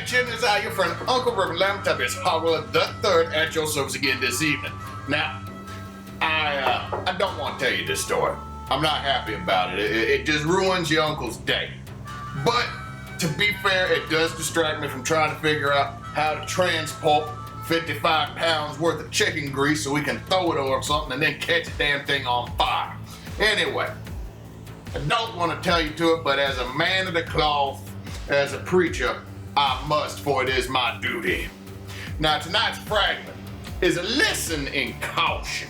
Attention, it's your friend Uncle Reverend Lamentabius Hogwarts the Third at your service again this evening. Now, I don't want to tell you this story. I'm not happy about it. It just ruins your uncle's day. But to be fair, it does distract me from trying to figure out how to transport 55 pounds worth of chicken grease so we can throw it over something and then catch the damn thing on fire. Anyway, I don't want to tell you to it, but as a man of the cloth, as a preacher, I must, for it is my duty. Now, tonight's fragment is a lesson in caution.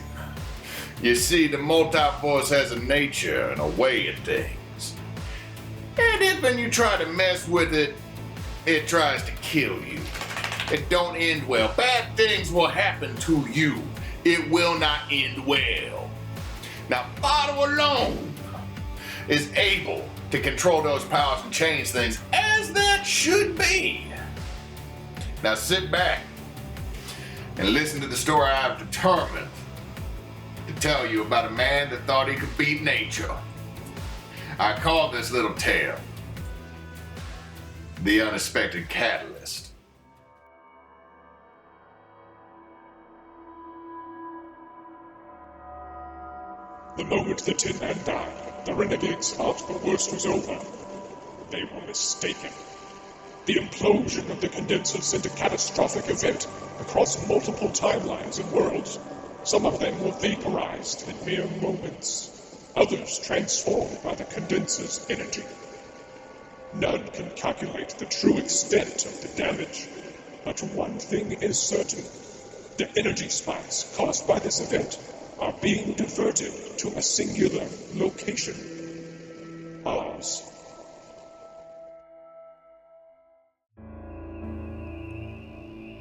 You see, the multiverse has a nature and a way of things. And if when you try to mess with it, it tries to kill you. It don't end well. Bad things will happen to you. It will not end well. Now, Father alone is able to control those powers and change things as that should be. Now sit back and listen to the story I've determined to tell you about a man that thought he could beat nature. I call this little tale The Unexpected Catalyst. The moment the Tin Man died, the renegades thought the worst was over. They were mistaken. The implosion of the condenser sent a catastrophic event across multiple timelines and worlds. Some of them were vaporized in mere moments, others transformed by the condenser's energy. None can calculate the true extent of the damage, but one thing is certain. The energy spikes caused by this event are being diverted to a singular location. Ours.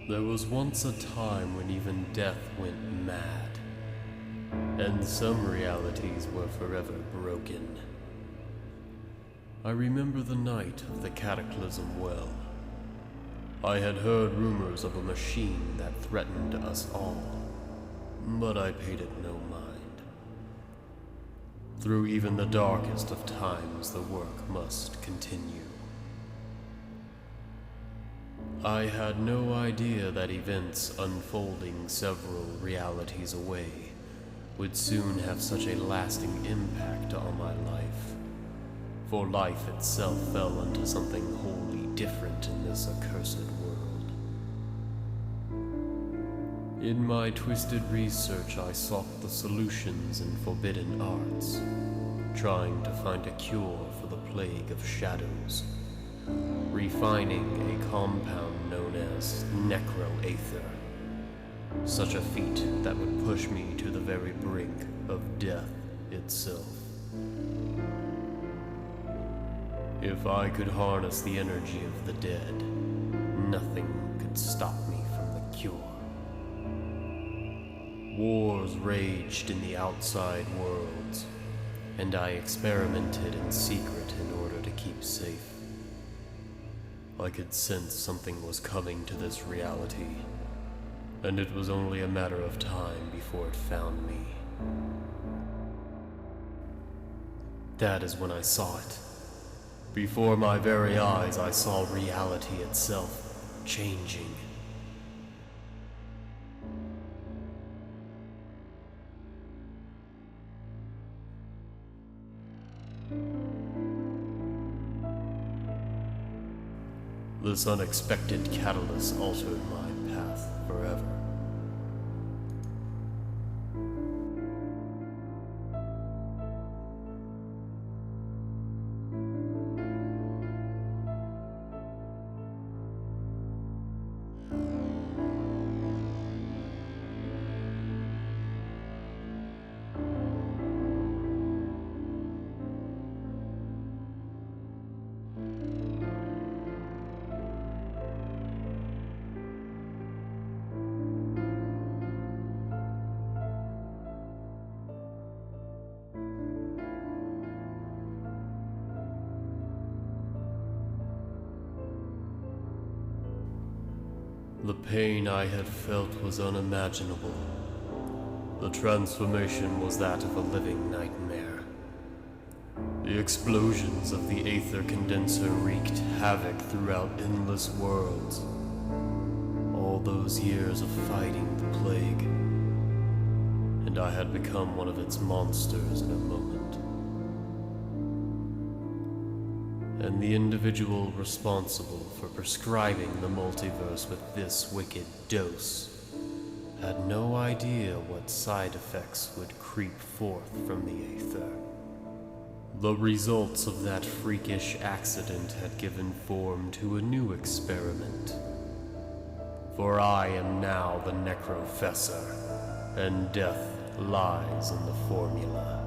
There was once a time when even death went mad, and some realities were forever broken. I remember the night of the cataclysm well. I had heard rumors of a machine that threatened us all, but I paid it no mind. Through even the darkest of times, the work must continue. I had no idea that events unfolding several realities away would soon have such a lasting impact on my life. For life itself fell into something wholly different in this accursed world. In my twisted research, I sought the solutions in forbidden arts, trying to find a cure for the plague of shadows, refining a compound known as necroaether, such a feat that would push me to the very brink of death itself. If I could harness the energy of the dead, nothing could stop me from the cure. Wars raged in the outside worlds, and I experimented in secret in order to keep safe. I could sense something was coming to this reality, and it was only a matter of time before it found me. That is when I saw it. Before my very eyes, I saw reality itself changing. This unexpected catalyst altered my path forever. The pain I had felt was unimaginable. The transformation was that of a living nightmare. The explosions of the Aether Condenser wreaked havoc throughout endless worlds. All those years of fighting the plague, and I had become one of its monsters in a moment. And the individual responsible for prescribing the multiverse with this wicked dose had no idea what side effects would creep forth from the Aether. The results of that freakish accident had given form to a new experiment. For I am now the Necrofessor, and death lies in the formula.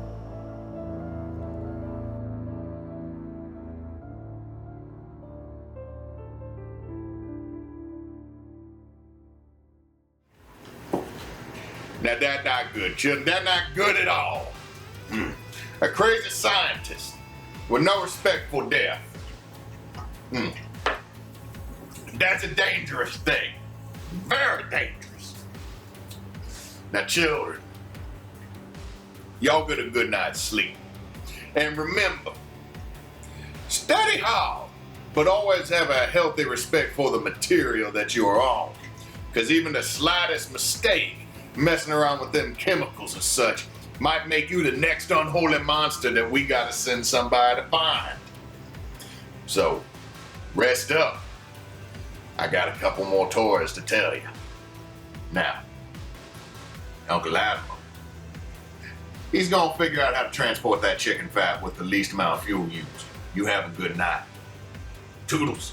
Now that's not good, children. That's not good at all. A crazy scientist with no respect for death. That's a dangerous thing. Very dangerous. Now, children, y'all get a good night's sleep. And remember, study hard, but always have a healthy respect for the material that you are on. Because even the slightest mistake, messing around with them chemicals and such, might make you the next unholy monster that we gotta send somebody to find. So, rest up. I got a couple more toys to tell you. Now, Uncle Admiral, he's gonna figure out how to transport that chicken fat with the least amount of fuel used. You have a good night. Toodles.